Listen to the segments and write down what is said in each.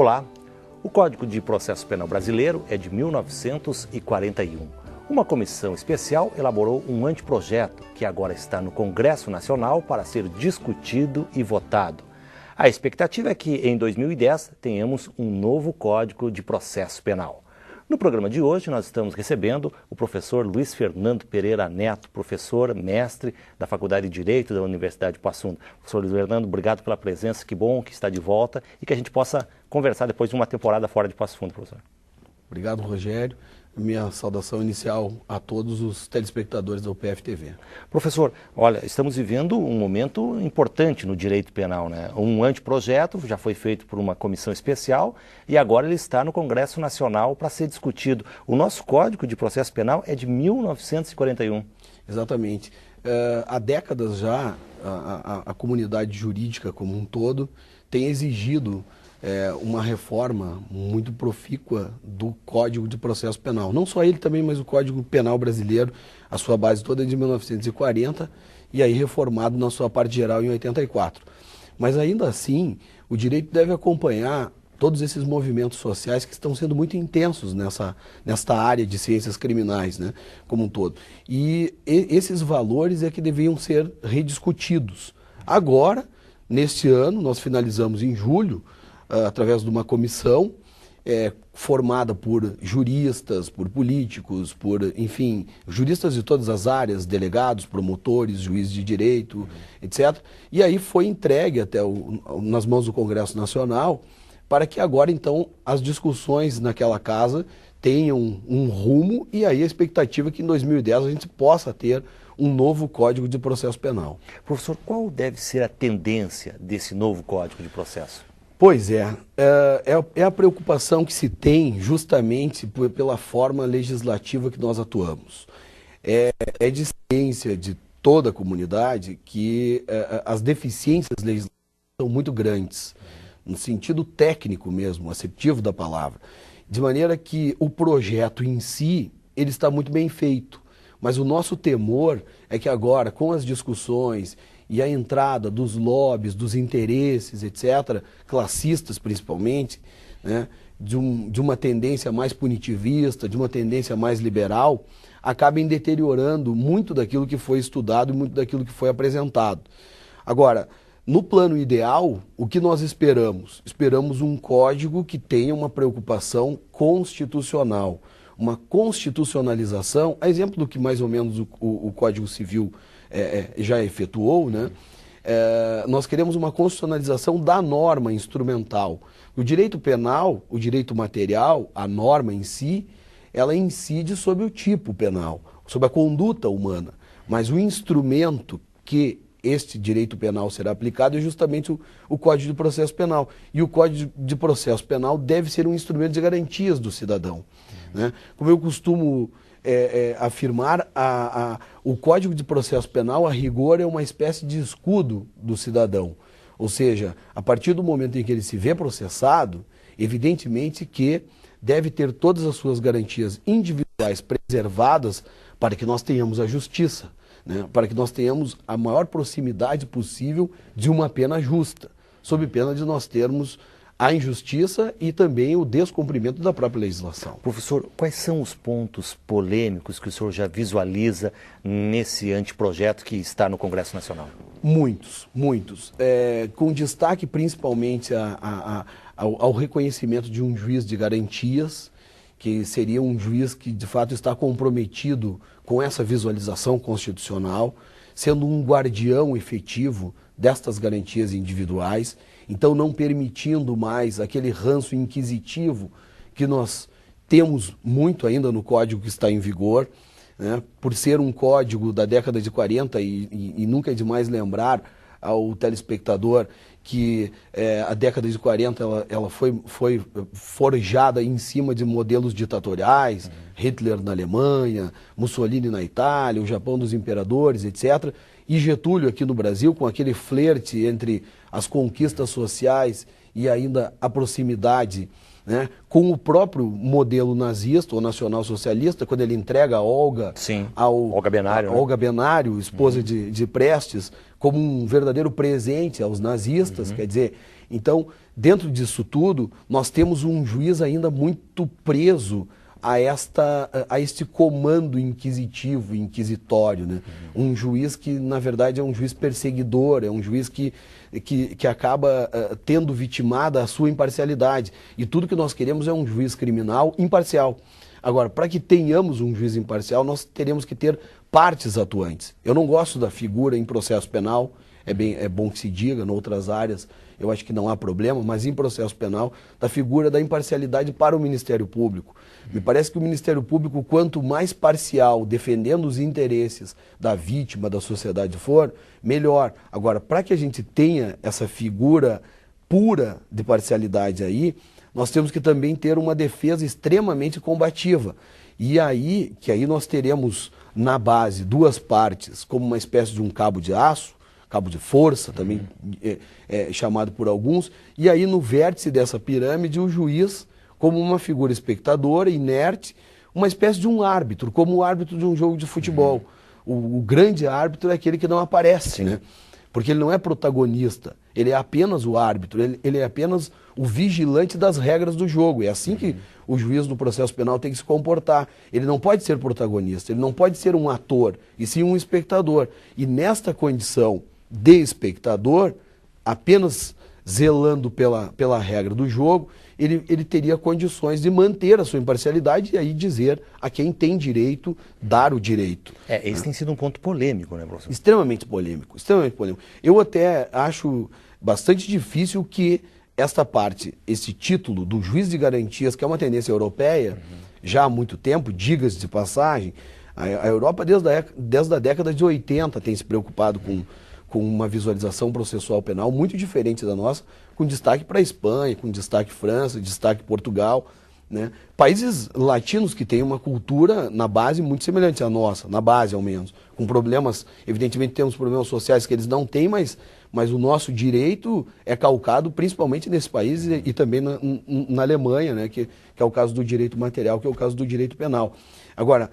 Olá, o Código de Processo Penal brasileiro é de 1941. Uma comissão especial elaborou um anteprojeto que agora está no Congresso Nacional para ser discutido e votado. A expectativa é que em 2010 tenhamos um novo Código de Processo Penal. No programa de hoje nós estamos recebendo o professor Luiz Fernando Pereira Neto, professor, mestre da Faculdade de Direito da Universidade de Passo Fundo. Professor Luiz Fernando, obrigado pela presença, que bom que está de volta e que a gente possa conversar depois de uma temporada fora de Passo Fundo, professor. Obrigado, Rogério. Minha saudação inicial a todos os telespectadores da UPF-TV. Professor, olha, estamos vivendo um momento importante no direito penal, né? Um anteprojeto já foi feito por uma comissão especial e agora ele está no Congresso Nacional para ser discutido. O nosso Código de Processo Penal é de 1941. Exatamente. Há décadas já, a comunidade jurídica como um todo tem exigido uma reforma muito profícua do Código de Processo Penal. Não só ele também, mas o Código Penal brasileiro, a sua base toda é de 1940 e aí reformado na sua parte geral em 84. Mas ainda assim, o direito deve acompanhar todos esses movimentos sociais que estão sendo muito intensos nesta área de ciências criminais, né, como um todo. E esses valores é que deviam ser rediscutidos. Agora, neste ano, nós finalizamos em julho, através de uma comissão formada por juristas, por políticos, enfim, juristas de todas as áreas, delegados, promotores, juízes de direito, etc. E aí foi entregue nas mãos do Congresso Nacional para que agora, então, as discussões naquela casa tenham um rumo e aí a expectativa é que em 2010 a gente possa ter um novo Código de Processo Penal. Professor, qual deve ser a tendência desse novo Código de Processo? Pois é a preocupação que se tem justamente pela forma legislativa que nós atuamos. É de ciência de toda a comunidade que as deficiências legislativas são muito grandes, no sentido técnico mesmo, aceptivo da palavra, de maneira que o projeto em si, ele está muito bem feito, mas o nosso temor é que agora, com as discussões e a entrada dos lobbies, dos interesses, etc., classistas principalmente, né, de uma tendência mais punitivista, de uma tendência mais liberal, acabem deteriorando muito daquilo que foi estudado e muito daquilo que foi apresentado. Agora, no plano ideal, o que nós esperamos? Esperamos um código que tenha uma preocupação constitucional, uma constitucionalização, a exemplo do que mais ou menos o Código Civil já efetuou, né? Nós queremos uma constitucionalização da norma instrumental. O direito penal, o direito material, a norma em si, ela incide sobre o tipo penal, sobre a conduta humana. Mas o instrumento que este direito penal será aplicado é justamente o Código de Processo Penal. E o Código de Processo Penal deve ser um instrumento de garantias do cidadão, né? Como eu costumo afirmar, o Código de Processo Penal, a rigor, é uma espécie de escudo do cidadão. Ou seja, a partir do momento em que ele se vê processado, evidentemente que deve ter todas as suas garantias individuais preservadas para que nós tenhamos a justiça, né? Para que nós tenhamos a maior proximidade possível de uma pena justa, sob pena de nós termos a injustiça e também o descumprimento da própria legislação. Professor, quais são os pontos polêmicos que o senhor já visualiza nesse anteprojeto que está no Congresso Nacional? Muitos. Com destaque principalmente ao reconhecimento de um juiz de garantias, que seria um juiz que de fato está comprometido com essa visualização constitucional, sendo um guardião efetivo destas garantias individuais, então não permitindo mais aquele ranço inquisitivo que nós temos muito ainda no código que está em vigor, né? Por ser um código da década de 40 e nunca é demais lembrar ao telespectador que a década de 40 ela foi forjada em cima de modelos ditatoriais, Hitler na Alemanha, Mussolini na Itália, o Japão dos imperadores, etc., e Getúlio aqui no Brasil, com aquele flerte entre as conquistas sociais e ainda a proximidade né, com o próprio modelo nazista ou nacional-socialista, quando ele entrega a Olga, Olga Benário, né? Olga Benário, esposa de Prestes, como um verdadeiro presente aos nazistas, quer dizer, então, dentro disso tudo, nós temos um juiz ainda muito preso a este comando inquisitivo, inquisitório, né? Um juiz que, na verdade, é um juiz perseguidor, é um juiz que acaba tendo vitimada a sua imparcialidade. E tudo que nós queremos é um juiz criminal imparcial. Agora, para que tenhamos um juiz imparcial, nós teremos que ter partes atuantes. Eu não gosto da figura em processo penal, é bom que se diga, em outras áreas eu acho que não há problema, mas em processo penal, da figura da imparcialidade para o Ministério Público. Me parece que o Ministério Público, quanto mais parcial, defendendo os interesses da vítima, da sociedade for, melhor. Agora, para que a gente tenha essa figura pura de parcialidade aí, nós temos que também ter uma defesa extremamente combativa. E aí, nós teremos na base duas partes, como uma espécie de um cabo de aço, cabo de força, também chamado por alguns, e aí no vértice dessa pirâmide o juiz como uma figura espectadora, inerte, uma espécie de um árbitro, como o árbitro de um jogo de futebol. O grande árbitro é aquele que não aparece, né? Porque ele não é protagonista, ele é apenas o árbitro, ele é apenas o vigilante das regras do jogo. É assim que o juiz no processo penal tem que se comportar. Ele não pode ser protagonista, ele não pode ser um ator, e sim um espectador. E nesta condição de espectador, apenas zelando pela regra do jogo, ele teria condições de manter a sua imparcialidade e aí dizer a quem tem direito, dar o direito. Esse tem sido um ponto polêmico, né, professor? Extremamente polêmico, extremamente polêmico. Eu até acho bastante difícil que esta parte, esse título do juiz de garantias, que é uma tendência europeia, já há muito tempo, diga-se de passagem, a Europa desde a década de 80 tem se preocupado com uma visualização processual penal muito diferente da nossa, com destaque para a Espanha, com destaque França, destaque Portugal, né? Países latinos que têm uma cultura na base muito semelhante à nossa, na base ao menos, com problemas, evidentemente temos problemas sociais que eles não têm, mas o nosso direito é calcado principalmente nesse país e também na Alemanha, né? Que é o caso do direito material, que é o caso do direito penal. Agora,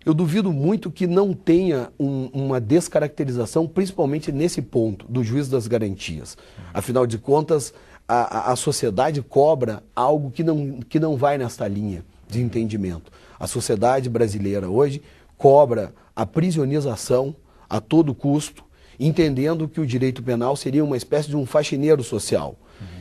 eu duvido muito que não tenha uma descaracterização, principalmente nesse ponto, do juiz das garantias. Afinal de contas, a sociedade cobra algo que não vai nesta linha de entendimento. A sociedade brasileira hoje cobra a priorização a todo custo, entendendo que o direito penal seria uma espécie de um faxineiro social.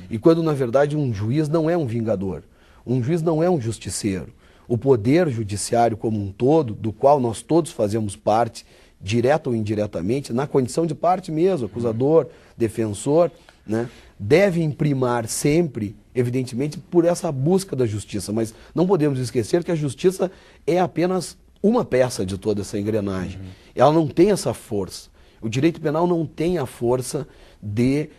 E quando, na verdade, um juiz não é um vingador, um juiz não é um justiceiro. O poder judiciário como um todo, do qual nós todos fazemos parte, direta ou indiretamente, na condição de parte mesmo, acusador, defensor, né, deve imprimar sempre, evidentemente, por essa busca da justiça. Mas não podemos esquecer que a justiça é apenas uma peça de toda essa engrenagem. Ela não tem essa força. O direito penal não tem a força de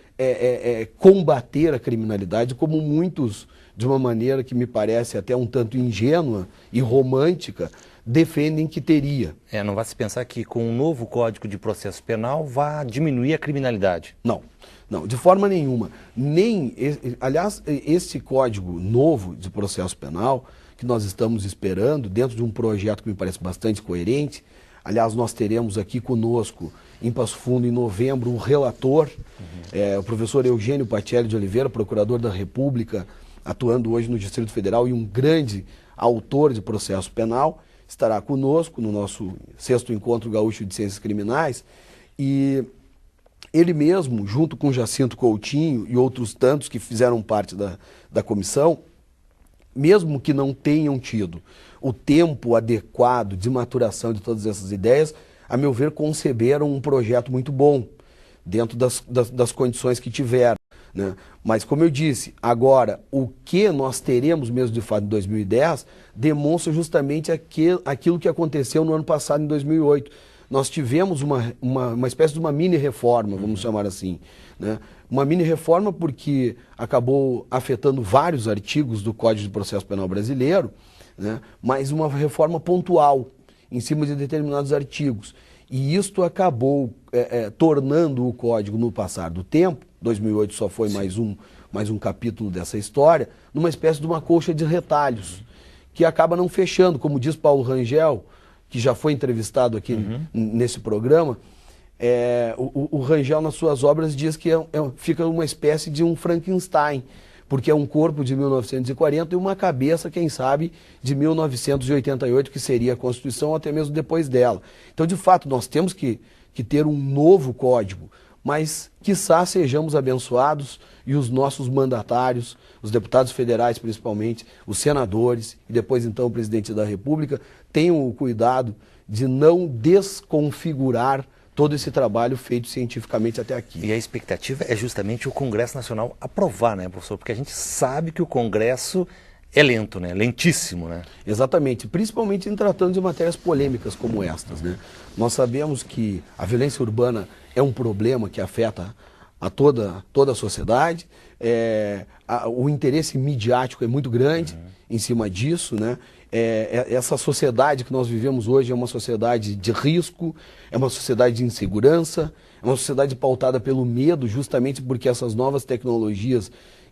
combater a criminalidade como muitos, de uma maneira que me parece até um tanto ingênua e romântica, defendem que teria. Não vai se pensar que com um novo Código de Processo Penal vai diminuir a criminalidade. Não, de forma nenhuma. Aliás, esse Código novo de Processo Penal, que nós estamos esperando, dentro de um projeto que me parece bastante coerente, aliás, nós teremos aqui conosco, em Passo Fundo, em novembro, um relator, o professor Eugênio Pacelli de Oliveira, procurador da República, atuando hoje no Distrito Federal e um grande autor de processo penal, estará conosco no nosso 6º Encontro Gaúcho de Ciências Criminais, e ele mesmo, junto com Jacinto Coutinho e outros tantos que fizeram parte da comissão, mesmo que não tenham tido o tempo adequado de maturação de todas essas ideias, a meu ver, conceberam um projeto muito bom, dentro das condições que tiveram, né? Mas, como eu disse, agora, o que nós teremos mesmo de fato em 2010 demonstra justamente aquilo que aconteceu no ano passado, em 2008. Nós tivemos uma espécie de uma mini-reforma, vamos chamar assim, né? Uma mini-reforma porque acabou afetando vários artigos do Código de Processo Penal brasileiro, né? Mas uma reforma pontual, em cima de determinados artigos. E isto acabou tornando o Código, no passar do tempo, 2008 só foi mais um capítulo dessa história, numa espécie de uma colcha de retalhos, que acaba não fechando, como diz Paulo Rangel, que já foi entrevistado aqui nesse programa. O Rangel, nas suas obras, diz que fica uma espécie de um Frankenstein, porque é um corpo de 1940 e uma cabeça, quem sabe, de 1988, que seria a Constituição, ou até mesmo depois dela. Então, de fato, nós temos que ter um novo código, mas, quiçá, sejamos abençoados e os nossos mandatários, os deputados federais principalmente, os senadores e depois, então, o presidente da República, tenham o cuidado de não desconfigurar todo esse trabalho feito cientificamente até aqui. E a expectativa é justamente o Congresso Nacional aprovar, né, professor? Porque a gente sabe que o Congresso é lento, né? Lentíssimo, né? Exatamente, principalmente em tratando de matérias polêmicas como estas, né? Nós sabemos que a violência urbana é um problema que afeta a toda a sociedade, o interesse midiático é muito grande em cima disso, né? Essa sociedade que nós vivemos hoje é uma sociedade de risco, é uma sociedade de insegurança, é uma sociedade pautada pelo medo, justamente porque essas novas tecnologias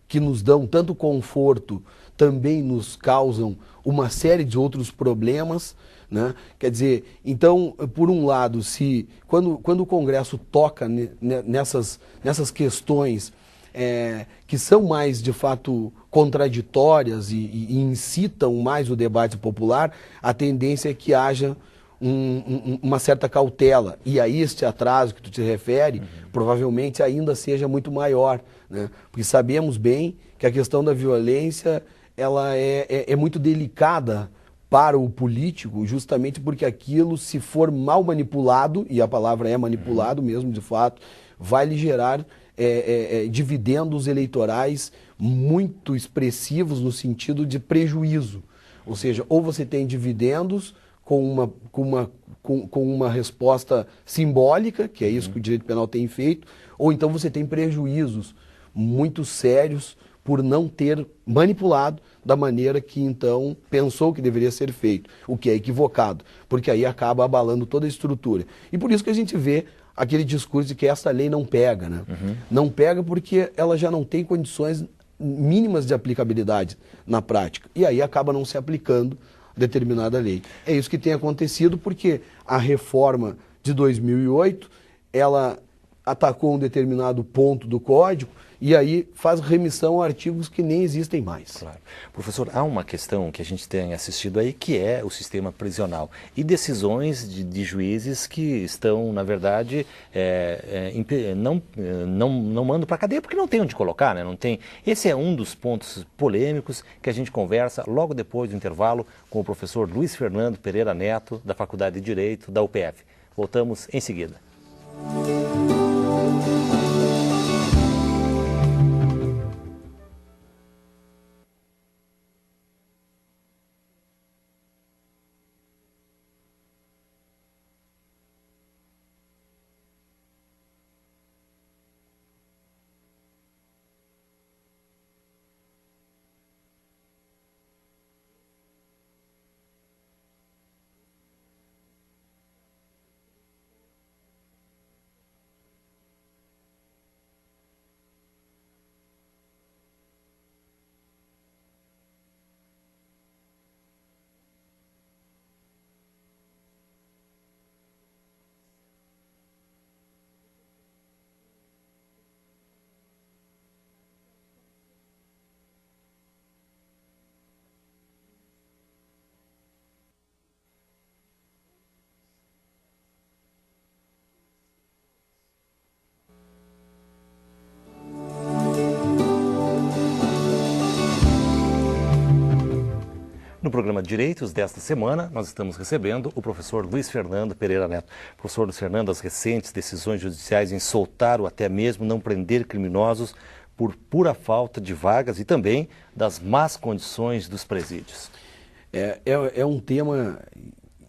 que nos dão tanto conforto também nos causam uma série de outros problemas, né? Quer dizer, então, por um lado, quando o Congresso toca nessas questões que são mais, de fato, contraditórias e incitam mais o debate popular, a tendência é que haja uma certa cautela. E aí este atraso que tu te refere, provavelmente ainda seja muito maior, né? Porque sabemos bem que a questão da violência ela é muito delicada para o político, justamente porque aquilo, se for mal manipulado, e a palavra é manipulado mesmo, de fato, vai lhe gerar dividendos eleitorais muito expressivos no sentido de prejuízo. Ou seja, ou você tem dividendos com uma resposta simbólica, que é isso que o direito penal tem feito, ou então você tem prejuízos muito sérios por não ter manipulado da maneira que então pensou que deveria ser feito, o que é equivocado, porque aí acaba abalando toda a estrutura. E por isso que a gente vê aquele discurso de que essa lei não pega, né? Não pega porque ela já não tem condições mínimas de aplicabilidade na prática, e aí acaba não se aplicando determinada lei. É isso que tem acontecido porque a reforma de 2008, ela atacou um determinado ponto do Código e aí faz remissão a artigos que nem existem mais. Claro. Professor, há uma questão que a gente tem assistido aí, que é o sistema prisional e decisões de juízes que estão, na verdade, não mandam para a cadeia porque não tem onde colocar, né? Não tem. Esse é um dos pontos polêmicos que a gente conversa logo depois do intervalo com o professor Luiz Fernando Pereira Neto, da Faculdade de Direito da UPF. Voltamos em seguida. No programa Direitos desta semana, nós estamos recebendo o professor Luiz Fernando Pereira Neto. Professor Luiz Fernando, as recentes decisões judiciais em soltar ou até mesmo não prender criminosos por pura falta de vagas e também das más condições dos presídios. É um tema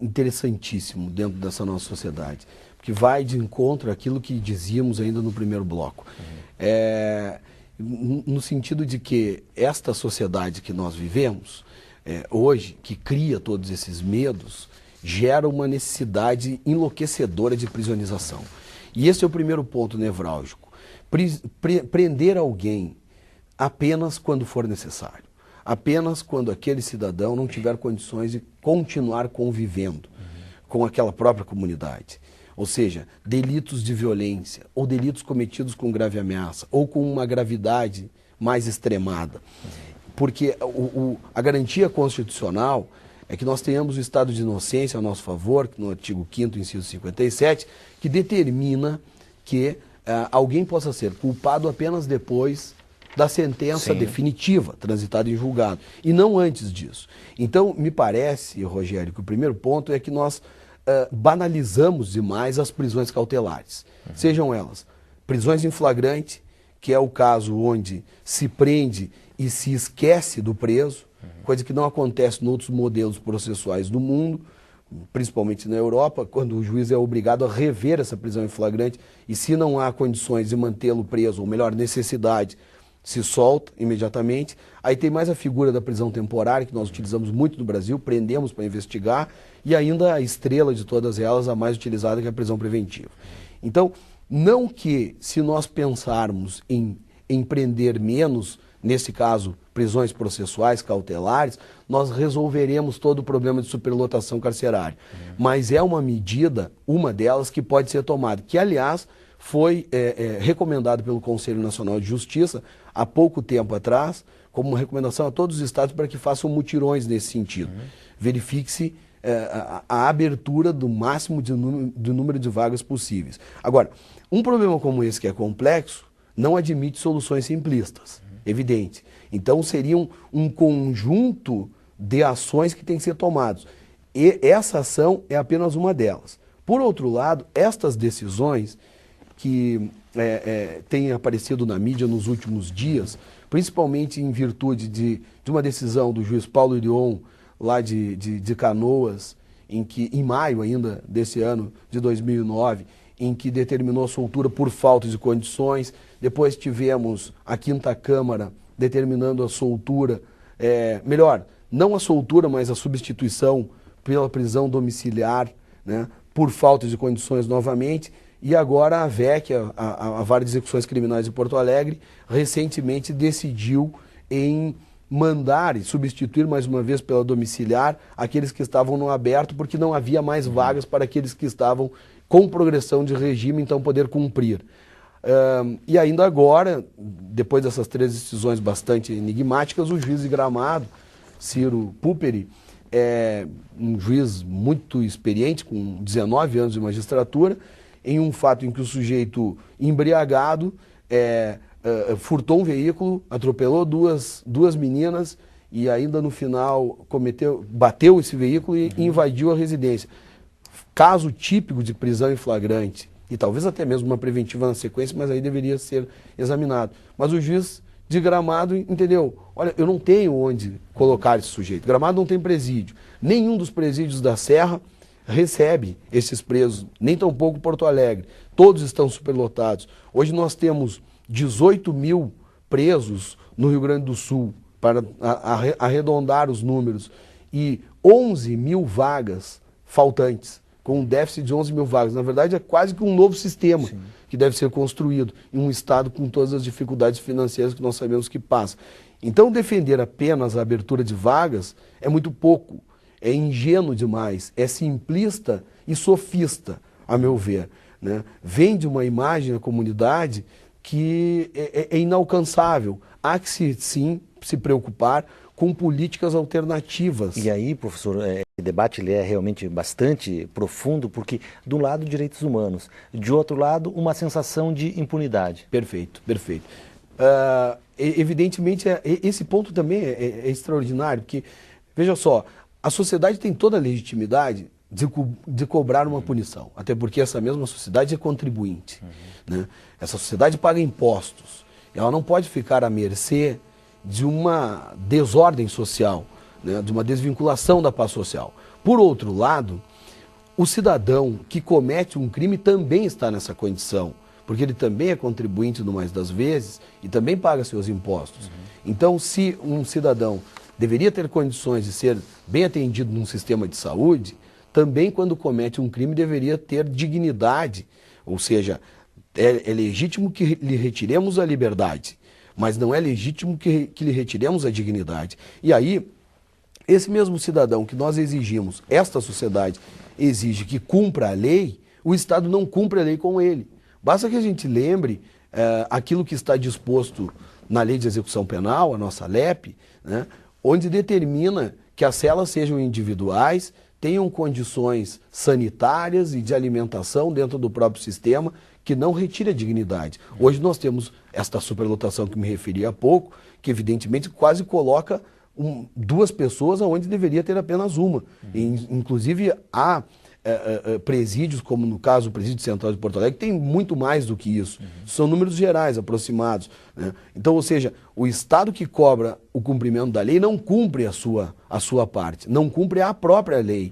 interessantíssimo dentro dessa nossa sociedade, porque vai de encontro àquilo que dizíamos ainda no primeiro bloco. No sentido de que esta sociedade que nós vivemos, hoje, que cria todos esses medos, gera uma necessidade enlouquecedora de prisionização. E esse é o primeiro ponto nevrálgico. prender alguém apenas quando for necessário. Apenas quando aquele cidadão não tiver condições de continuar convivendo com aquela própria comunidade. Ou seja, delitos de violência, ou delitos cometidos com grave ameaça, ou com uma gravidade mais extremada. Porque a garantia constitucional é que nós tenhamos o estado de inocência a nosso favor, no artigo 5º, inciso 57, que determina que alguém possa ser culpado apenas depois da sentença definitiva, transitada em julgado, e não antes disso. Então, me parece, Rogério, que o primeiro ponto é que nós banalizamos demais as prisões cautelares. Sejam elas prisões em flagrante, que é o caso onde se prende e se esquece do preso, coisa que não acontece em outros modelos processuais do mundo, principalmente na Europa, quando o juiz é obrigado a rever essa prisão em flagrante e se não há condições de mantê-lo preso, ou melhor, necessidade, se solta imediatamente. Aí tem mais a figura da prisão temporária, que nós utilizamos muito no Brasil, prendemos para investigar, e ainda a estrela de todas elas, a mais utilizada, que é a prisão preventiva. Então, não que se nós pensarmos em prender menos, nesse caso, prisões processuais, cautelares, nós resolveremos todo o problema de superlotação carcerária. Mas é uma medida, uma delas, que pode ser tomada, que, aliás, foi recomendado pelo Conselho Nacional de Justiça há pouco tempo atrás, como uma recomendação a todos os estados para que façam mutirões nesse sentido. Verifique-se a abertura do máximo de número de vagas possíveis. Agora, um problema como esse, que é complexo, não admite soluções simplistas, evidente. Então, seria um conjunto de ações que tem que ser tomadas. E essa ação é apenas uma delas. Por outro lado, estas decisões que têm aparecido na mídia nos últimos dias, principalmente em virtude de uma decisão do juiz Paulo Irion, lá de Canoas, em maio ainda desse ano de 2009, em que determinou a soltura por falta de condições. Depois tivemos a 5ª Câmara determinando a soltura, melhor, não a soltura, mas a substituição pela prisão domiciliar, né, por falta de condições novamente. E agora a VEC, a Vara de Execuções Criminais de Porto Alegre, recentemente decidiu em mandar e substituir mais uma vez pela domiciliar aqueles que estavam no aberto, porque não havia mais vagas para aqueles que estavam com progressão de regime, então poder cumprir. E ainda agora, depois dessas 3 decisões bastante enigmáticas, o juiz de Gramado, Ciro Puperi, um juiz muito experiente, com 19 anos de magistratura, em um fato em que o sujeito embriagado furtou um veículo, atropelou duas meninas e ainda no final bateu esse veículo e invadiu a residência. Caso típico de prisão em flagrante, e talvez até mesmo uma preventiva na sequência, mas aí deveria ser examinado. Mas o juiz de Gramado entendeu, olha, eu não tenho onde colocar esse sujeito. Gramado não tem presídio. Nenhum dos presídios da Serra recebe esses presos, nem tampouco Porto Alegre. Todos estão superlotados. Hoje nós temos 18 mil presos no Rio Grande do Sul, para arredondar os números, e 11 mil vagas faltantes, com um déficit de 11 mil vagas. Na verdade, é quase que um novo sistema que deve ser construído em um estado com todas as dificuldades financeiras que nós sabemos que passa. Então, defender apenas a abertura de vagas é muito pouco, é ingênuo demais, é simplista e sofista, a meu ver, né? Vende uma imagem à comunidade que é inalcançável. Há que sim se preocupar com políticas alternativas. E aí, professor, o debate ele é realmente bastante profundo, porque, de um lado, direitos humanos, de outro lado, uma sensação de impunidade. Perfeito, perfeito. Evidentemente, esse ponto também é extraordinário, porque, veja só, a sociedade tem toda a legitimidade de cobrar uma punição, até porque essa mesma sociedade é contribuinte. Né? Essa sociedade paga impostos, ela não pode ficar à mercê de uma desordem social, né? De uma desvinculação da paz social. Por outro lado, o cidadão que comete um crime também está nessa condição, porque ele também é contribuinte no mais das vezes e também paga seus impostos. Então, se um cidadão deveria ter condições de ser bem atendido num sistema de saúde, também quando comete um crime deveria ter dignidade, ou seja, É legítimo que lhe retiremos a liberdade, mas não é legítimo que lhe retiremos a dignidade. E aí, esse mesmo cidadão que nós exigimos, esta sociedade exige que cumpra a lei, o Estado não cumpre a lei com ele. Basta que a gente lembre aquilo que está disposto na Lei de Execução Penal, a nossa LEP, né, onde determina que as celas sejam individuais, tenham condições sanitárias e de alimentação dentro do próprio sistema, que não retire a dignidade. Hoje nós temos esta superlotação que me referi há pouco, que evidentemente quase coloca duas pessoas onde deveria ter apenas uma. Inclusive há presídios, como no caso o Presídio Central de Porto Alegre, que tem muito mais do que isso. São números gerais, aproximados, né? Então, ou seja, o Estado que cobra o cumprimento da lei não cumpre a sua parte, não cumpre a própria lei.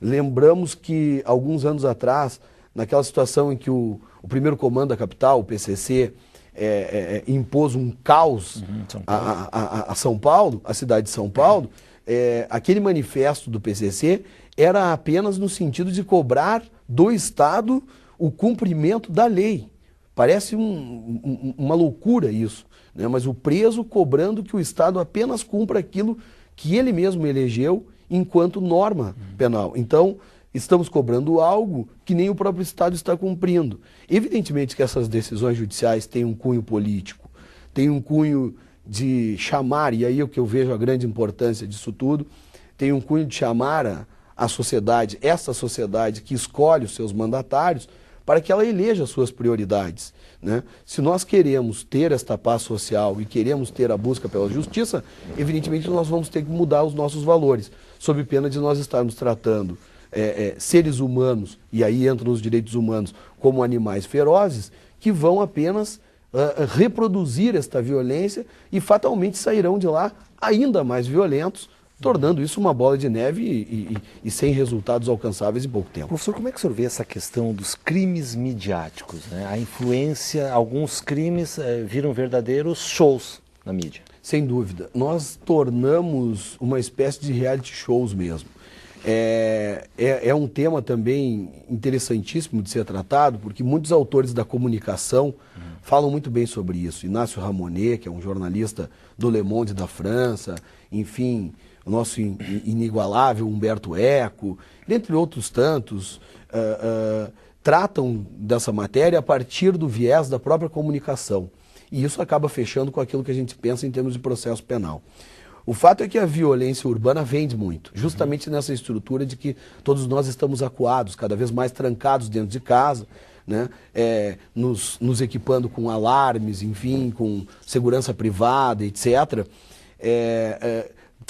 Lembramos que, alguns anos atrás, naquela situação em que o primeiro comando da capital, o PCC, impôs um caos a São Paulo, a cidade de São Paulo, aquele manifesto do PCC era apenas no sentido de cobrar do Estado o cumprimento da lei. Parece uma loucura isso, né? Mas o preso cobrando que o Estado apenas cumpra aquilo que ele mesmo elegeu enquanto norma penal. Então, estamos cobrando algo que nem o próprio Estado está cumprindo. Evidentemente que essas decisões judiciais têm um cunho político, têm um cunho de chamar, e aí é o que eu vejo a grande importância disso tudo, tem um cunho de chamar a sociedade, essa sociedade que escolhe os seus mandatários, para que ela eleja as suas prioridades, né? Se nós queremos ter esta paz social e queremos ter a busca pela justiça, evidentemente nós vamos ter que mudar os nossos valores, sob pena de nós estarmos tratando seres humanos, e aí entram os direitos humanos, como animais ferozes, que vão apenas reproduzir esta violência e fatalmente sairão de lá ainda mais violentos, tornando isso uma bola de neve e sem resultados alcançáveis em pouco tempo. Professor, como é que o senhor vê essa questão dos crimes midiáticos, né? A influência, alguns crimes viram verdadeiros shows na mídia. Sem dúvida. Nós tornamos uma espécie de reality shows mesmo. É um tema também interessantíssimo de ser tratado, porque muitos autores da comunicação falam muito bem sobre isso. Inácio Ramonet, que é um jornalista do Le Monde da França, enfim, o nosso inigualável Humberto Eco, dentre outros tantos, tratam dessa matéria a partir do viés da própria comunicação. E isso acaba fechando com aquilo que a gente pensa em termos de processo penal. O fato é que a violência urbana vende muito, justamente nessa estrutura de que todos nós estamos acuados, cada vez mais trancados dentro de casa, né? Nos equipando com alarmes, enfim, com segurança privada, etc.,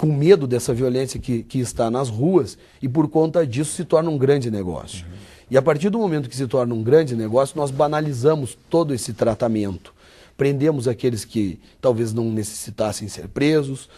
com medo dessa violência que está nas ruas, e por conta disso se torna um grande negócio. E a partir do momento que se torna um grande negócio, nós banalizamos todo esse tratamento. Prendemos aqueles que talvez não necessitassem ser presos,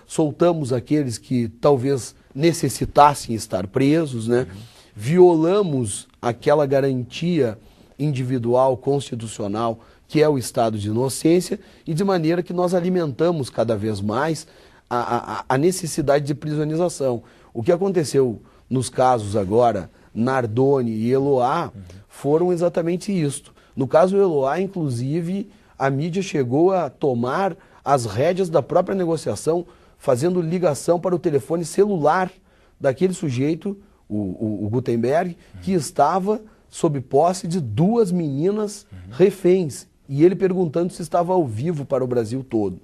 soltamos aqueles que talvez necessitassem estar presos, né? Violamos aquela garantia individual, constitucional, que é o estado de inocência, e de maneira que nós alimentamos cada vez mais a necessidade de priorização. O que aconteceu nos casos agora, Nardoni e Eloá, foram exatamente isto. No caso Eloá, inclusive, a mídia chegou a tomar as rédeas da própria negociação, fazendo ligação para o telefone celular daquele sujeito, o Gutenberg, que estava sob posse de duas meninas reféns, e ele perguntando se estava ao vivo para o Brasil todo.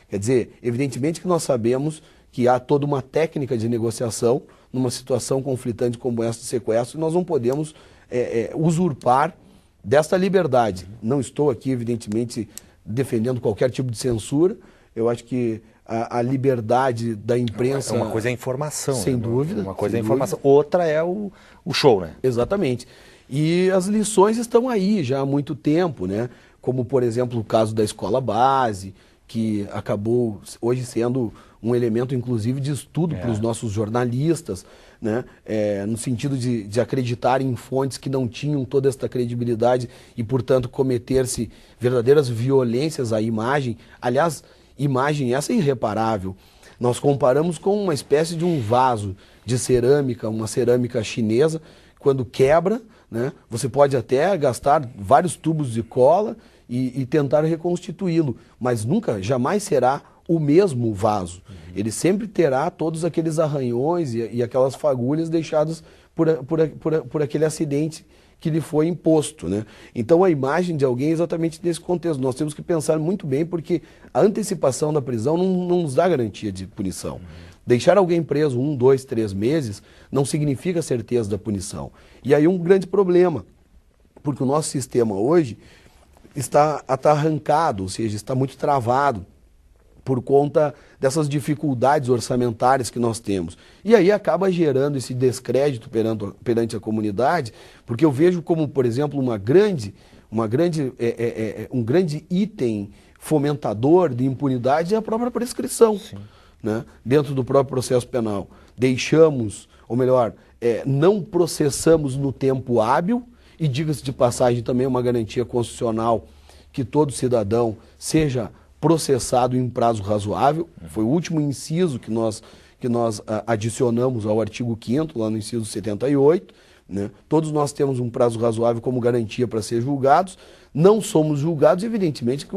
Quer dizer, evidentemente que nós sabemos que há toda uma técnica de negociação numa situação conflitante como essa de sequestro, e nós não podemos usurpar desta liberdade. Não estou aqui, evidentemente, defendendo qualquer tipo de censura. Eu acho que a liberdade da imprensa... Uma coisa é a informação. Sem dúvida. Uma coisa é a informação. Outra é o show, né? Exatamente. E as lições estão aí já há muito tempo, né? Como, por exemplo, o caso da escola base, que acabou hoje sendo um elemento, inclusive, de estudo para os nossos jornalistas, né? No sentido de acreditar em fontes que não tinham toda esta credibilidade e, portanto, cometer-se verdadeiras violências à imagem. Aliás, imagem essa irreparável. Nós comparamos com uma espécie de um vaso de cerâmica, uma cerâmica chinesa, quando quebra, né? Você pode até gastar vários tubos de cola e tentar reconstituí-lo, mas nunca, jamais será o mesmo vaso. Ele sempre terá todos aqueles arranhões e aquelas fagulhas deixadas por aquele acidente que lhe foi imposto, né? Então a imagem de alguém é exatamente nesse contexto. Nós temos que pensar muito bem, porque a antecipação da prisão não nos dá garantia de punição. Deixar alguém preso 1, 2, 3 meses não significa certeza da punição. E aí um grande problema, porque o nosso sistema hoje está atarrancado, ou seja, está muito travado por conta dessas dificuldades orçamentárias que nós temos. E aí acaba gerando esse descrédito perante a comunidade, porque eu vejo como, por exemplo, um grande item fomentador de impunidade é a própria prescrição, né? Dentro do próprio processo penal. Deixamos, ou melhor, não processamos no tempo hábil, e diga-se de passagem também uma garantia constitucional que todo cidadão seja processado em prazo razoável. Foi o último inciso que nós adicionamos ao artigo 5º, lá no inciso 78. Né? Todos nós temos um prazo razoável como garantia para ser julgados. Não somos julgados, evidentemente que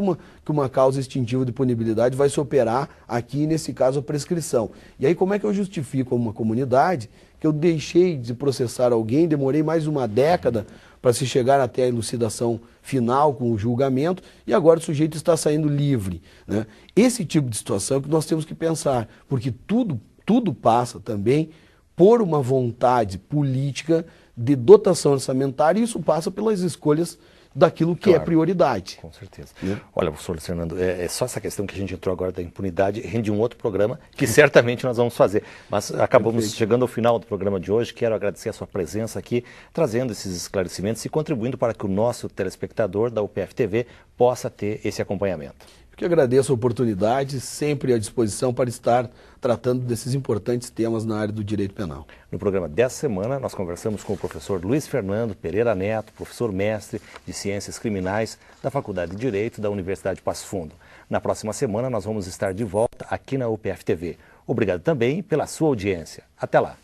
uma causa extintiva de punibilidade vai se operar aqui, nesse caso, a prescrição. E aí como é que eu justifico a uma comunidade que eu deixei de processar alguém, demorei mais uma década para se chegar até a elucidação final com o julgamento, e agora o sujeito está saindo livre, né? Esse tipo de situação que nós temos que pensar, porque tudo passa também por uma vontade política de dotação orçamentária, e isso passa pelas escolhas daquilo que é prioridade. Com certeza. Olha, professor Fernando, é só essa questão que a gente entrou agora da impunidade, rende um outro programa que certamente nós vamos fazer. Mas acabamos chegando ao final do programa de hoje. Quero agradecer a sua presença aqui, trazendo esses esclarecimentos e contribuindo para que o nosso telespectador da UPF TV possa ter esse acompanhamento. Eu que agradeço a oportunidade, sempre à disposição para estar tratando desses importantes temas na área do direito penal. No programa dessa semana, nós conversamos com o professor Luiz Fernando Pereira Neto, professor mestre de Ciências Criminais da Faculdade de Direito da Universidade de Passo Fundo. Na próxima semana, nós vamos estar de volta aqui na UPF TV. Obrigado também pela sua audiência. Até lá!